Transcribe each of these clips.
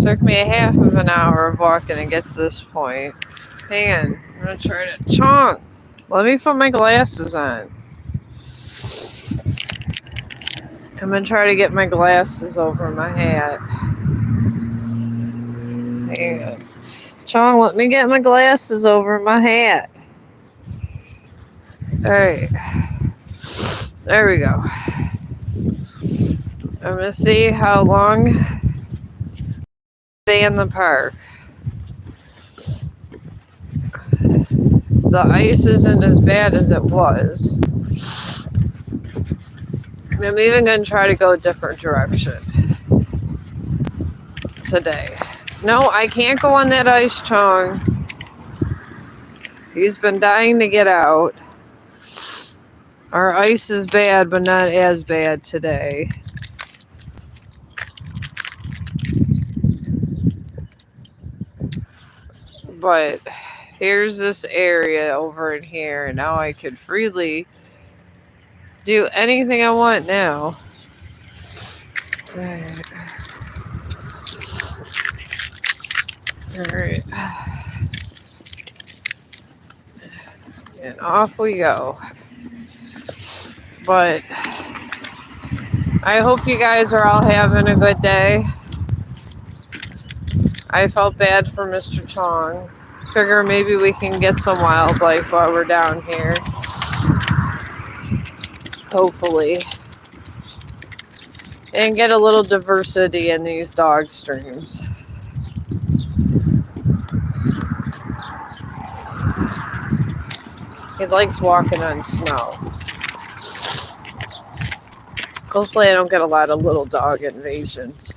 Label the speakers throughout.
Speaker 1: Took me a half of an hour of walking to get to this point. Hang on. I'm going to try to... Chong! Let me put my glasses on. I'm going to try to get my glasses over my hat. Hang on. Chong, let me get my glasses over my hat. Alright. There we go. I'm going to see how long I stay in the park. The ice isn't as bad as it was. I'm even going to try to go a different direction today. No, I can't go on that ice, Chong. He's been dying to get out. Our ice is bad, but not as bad today. But here's this area over in here, and now I could freely do anything I want now. Alright. Alright. And off we go. But I hope you guys are all having a good day. I felt bad for Mr. Chong. Figure maybe we can get some wildlife while we're down here. Hopefully. And get a little diversity in these dog streams. He likes walking on snow. Hopefully I don't get a lot of little dog invasions.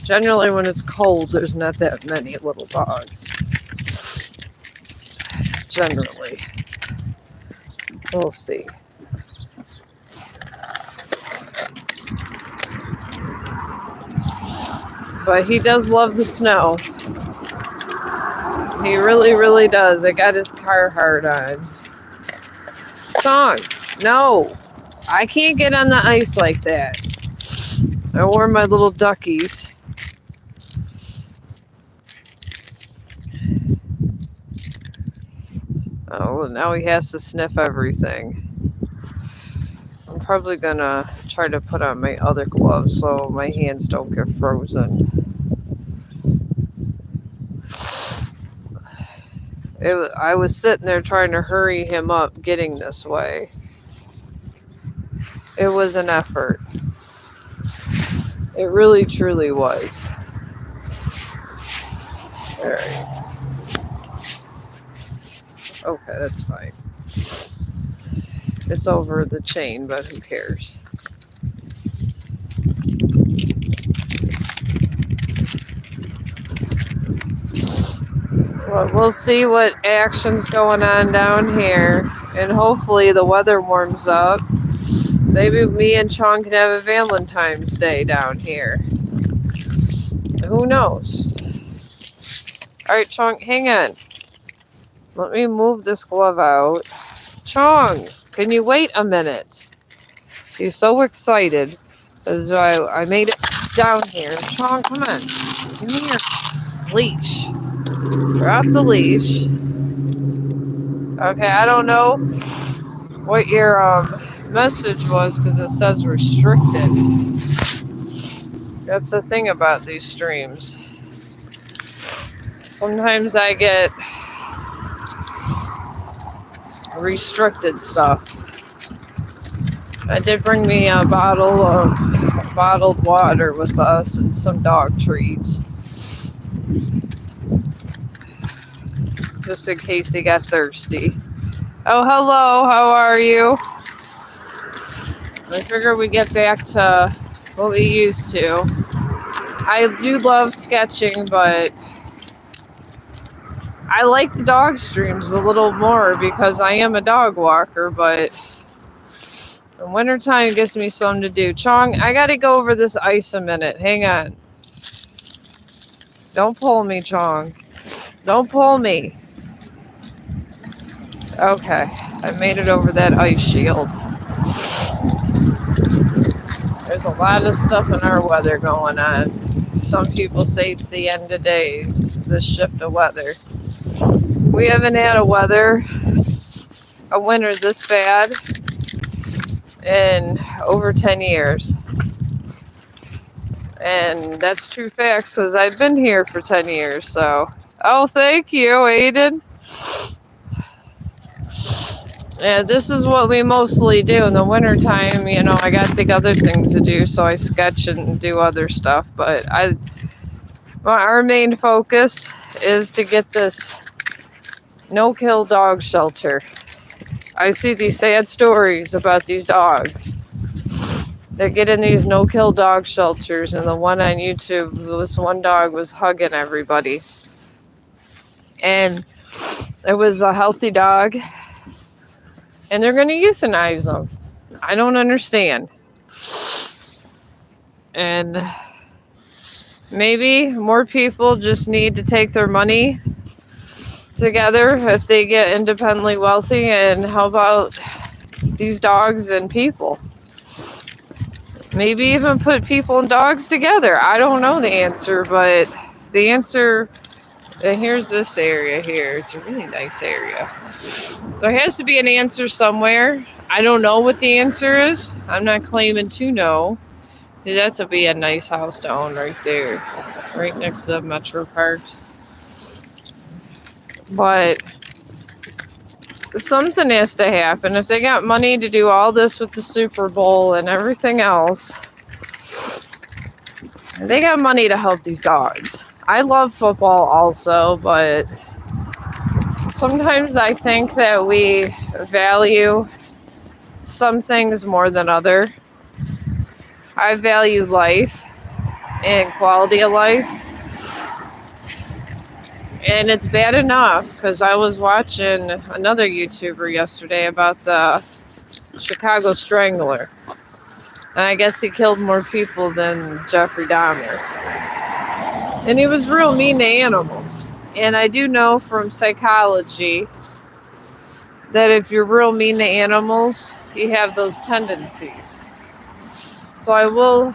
Speaker 1: Generally when it's cold, there's not that many little dogs. Generally. We'll see. But he does love the snow. He really, really does. I got his Carhartt on. Chong, no. I can't get on the ice like that. I wore my little duckies. Oh, now he has to sniff everything. I'm probably gonna try to put on my other gloves so my hands don't get frozen. I was sitting there trying to hurry him up getting this way. It was an effort. It really, truly was. Alright. Okay, that's fine. It's over the chain, but who cares? Well, we'll see what action's going on down here. And hopefully the weather warms up. Maybe me and Chong can have a Valentine's Day down here. Who knows? Alright, Chong, hang on. Let me move this glove out. Chong, can you wait a minute? He's so excited. As I made it down here. Chong, come on. Give me your leash. Drop the leash. Okay, I don't know what your message was because it says restricted. That's the thing about these streams. Sometimes I get restricted stuff. I did bring me a bottle of bottled water with us and some dog treats. Just in case he got thirsty. Oh, hello, how are you? I figure we get back to what we used to. I do love sketching, but I like the dog streams a little more because I am a dog walker, but in wintertime it gives me something to do. Chong, I gotta go over this ice a minute. Hang on. Don't pull me, Chong. Don't pull me. Okay, I made it over that ice shield. There's a lot of stuff in our weather going on. Some people say it's the end of days, the shift of weather. We haven't had a winter this bad in over 10 years. And that's true facts because I've been here for 10 years. So, oh, thank you, Aiden. Yeah, this is what we mostly do in the wintertime. You know, I got the other things to do, so I sketch and do other stuff. But our main focus is to get this no-kill dog shelter. I see these sad stories about these dogs that get in these no-kill dog shelters, and the one on YouTube, this one dog was hugging everybody. And it was a healthy dog, and they're going to euthanize them. I don't understand. And maybe more people just need to take their money together if they get independently wealthy and help out these dogs and people. Maybe even put people and dogs together. I don't know the answer, but the answer, and here's this area here. It's a really nice area. There has to be an answer somewhere. I don't know what the answer is. I'm not claiming to know. That's would be a nice house to own right there, right next to Metro Parks. But something has to happen. If they got money to do all this with the Super Bowl and everything else, they got money to help these dogs. I love football also, but sometimes I think that we value some things more than other. I value life and quality of life. And it's bad enough because I was watching another YouTuber yesterday about the Chicago Strangler. And I guess he killed more people than Jeffrey Dahmer. And he was real mean to animals. And I do know from psychology that if you're real mean to animals, you have those tendencies. So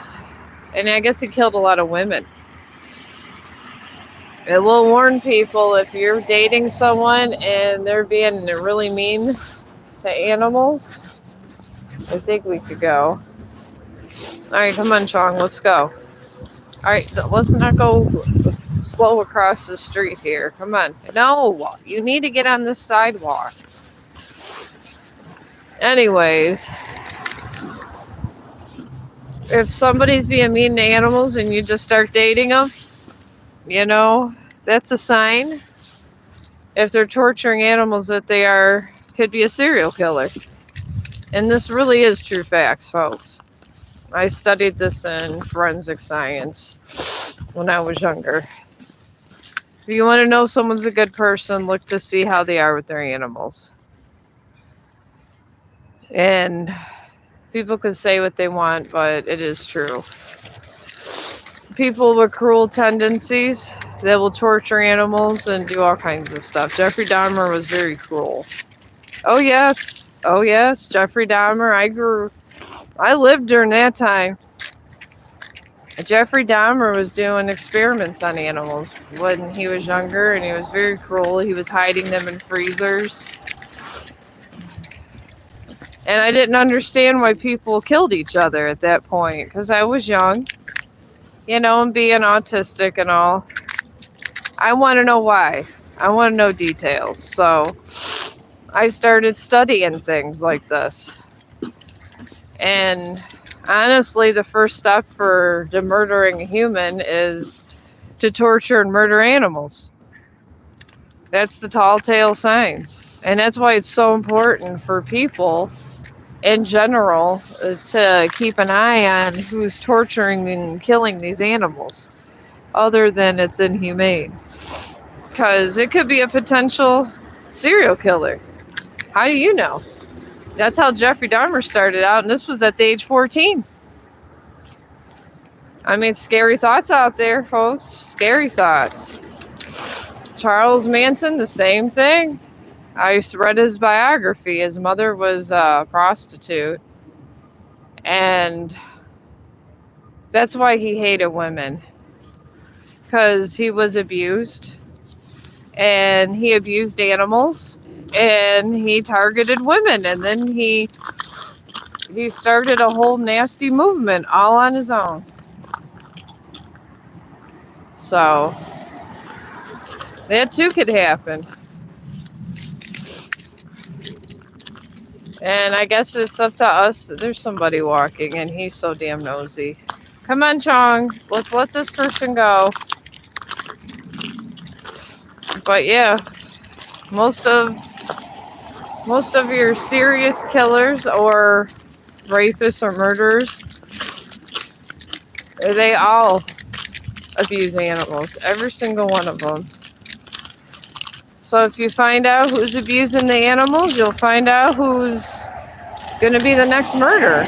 Speaker 1: and I guess he killed a lot of women. It will warn people if you're dating someone and they're being really mean to animals. I think we could go. All right, come on, Chong, let's go. All right, let's not go slow across the street here. Come on. No, you need to get on this sidewalk. Anyways, if somebody's being mean to animals and you just start dating them, you know, that's a sign. If they're torturing animals, that they could be a serial killer. And this really is true facts, folks. I studied this in forensic science when I was younger. If you want to know someone's a good person, look to see how they are with their animals. And people can say what they want, but it is true. People with cruel tendencies, they will torture animals and do all kinds of stuff. Jeffrey Dahmer was very cruel. Oh yes, Jeffrey Dahmer. I lived during that time. Jeffrey Dahmer was doing experiments on animals when he was younger, and he was very cruel. He was hiding them in freezers. And I didn't understand why people killed each other at that point, because I was young, you know, and being autistic and all. I want to know why. I want to know details. So I started studying things like this. And honestly, the first step for murdering a human is to torture and murder animals. That's the tall tale signs. And that's why it's so important for people in general to keep an eye on who's torturing and killing these animals, other than it's inhumane. Because it could be a potential serial killer. How do you know? That's how Jeffrey Dahmer started out, and this was at the age 14. I mean, scary thoughts out there, folks. Scary thoughts. Charles Manson, the same thing. I read his biography. His mother was a prostitute. And that's why he hated women. because he was abused, and he abused animals, and he targeted women, and then he started a whole nasty movement all on his own. So that too could happen. And I guess it's up to us. There's somebody walking, and he's so damn nosy. Come on, Chong. Let's let this person go. But yeah, most of your serious killers or rapists or murderers, they all abuse animals. Every single one of them. So if you find out who's abusing the animals, you'll find out who's going to be the next murderer.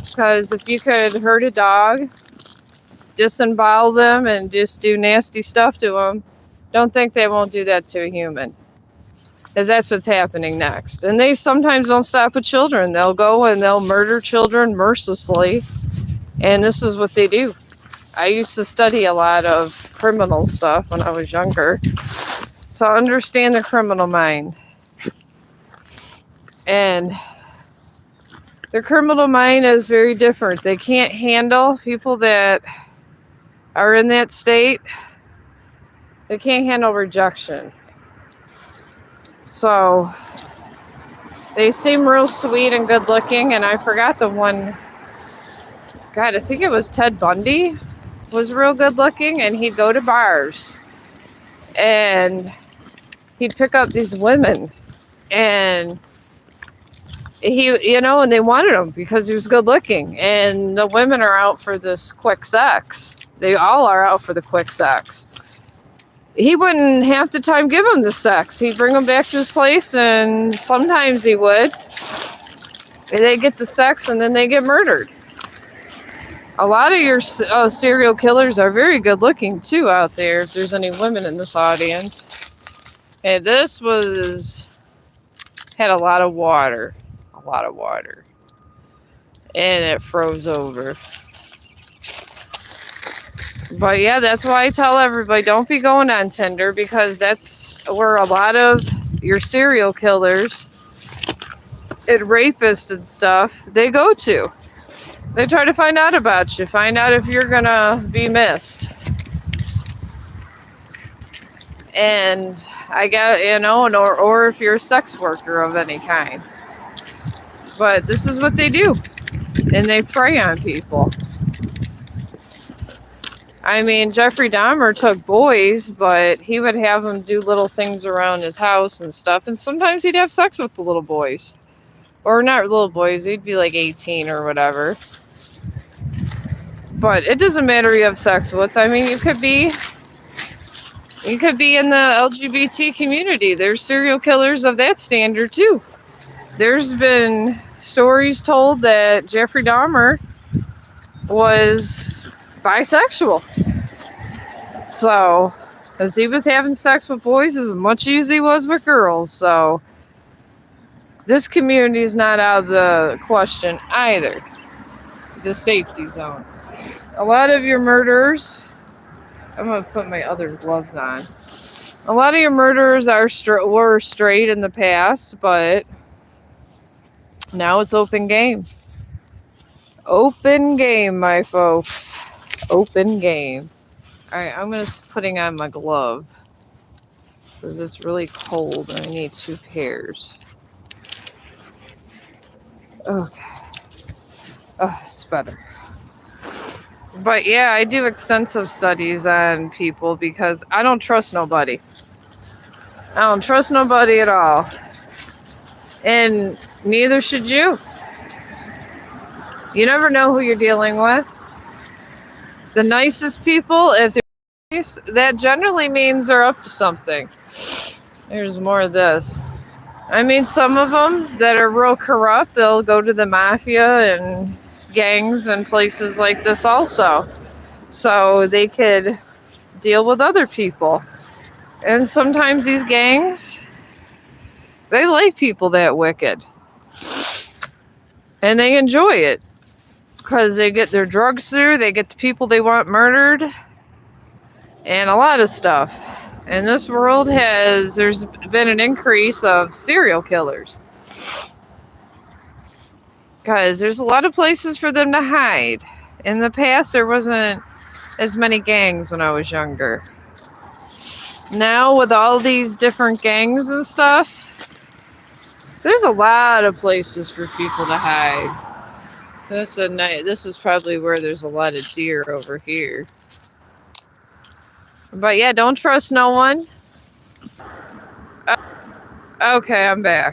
Speaker 1: Because if you could hurt a dog, disembowel them, and just do nasty stuff to them, don't think they won't do that to a human. Because that's what's happening next. And they sometimes don't stop with children. They'll go and they'll murder children mercilessly. And this is what they do. I used to study a lot of criminal stuff when I was younger to understand the criminal mind. And the criminal mind is very different. They can't handle people that are in that state. They can't handle rejection. So they seem real sweet and good looking. And I forgot the one. God, I think it was Ted Bundy was real good looking, and he'd go to bars and he'd pick up these women, and and they wanted him because he was good looking, and the women are out for this quick sex. They all are out for the quick sex. He wouldn't half the time give them the sex. He'd bring them back to his place, and sometimes he would. And they get the sex, and then they get murdered. A lot of your serial killers are very good looking too out there, if there's any women in this audience. And this had a lot of water. And it froze over. But yeah, that's why I tell everybody, don't be going on Tinder, because that's where a lot of your serial killers and rapists and stuff, they go to. They try to find out about you, find out if you're gonna be missed. And I guess, or if you're a sex worker of any kind. But this is what they do. And they prey on people. I mean, Jeffrey Dahmer took boys, but he would have them do little things around his house and stuff. And sometimes he'd have sex with the little boys. Or not little boys, he'd be like 18 or whatever. But it doesn't matter who you have sex with. I mean, you could be in the LGBT community. There's serial killers of that standard too. There's been stories told that Jeffrey Dahmer was bisexual. So, because he was having sex with boys as much as he was with girls. So, this community is not out of the question either. The safety zone. A lot of your murderers, I'm going to put my other gloves on. A lot of your murderers were straight in the past, but now it's open game. Open game, my folks. Open game. Alright, I'm putting on my glove because it's really cold and I need 2 pairs. Okay. Oh, it's better. But yeah, I do extensive studies on people because I don't trust nobody. I don't trust nobody at all. And neither should you. You never know who you're dealing with. The nicest people, if they're nice, that generally means they're up to something. There's more of this. I mean, some of them that are real corrupt, they'll go to the mafia and gangs and places like this also. So they could deal with other people. And sometimes these gangs, they like people that wicked. And they enjoy it. because they get their drugs through, they get the people they want murdered, and a lot of stuff. And this world there's been an increase of serial killers. Because there's a lot of places for them to hide. In the past, there wasn't as many gangs when I was younger. Now, with all these different gangs and stuff, there's a lot of places for people to hide. This is probably where there's a lot of deer over here. But yeah, don't trust no one. Okay, I'm back.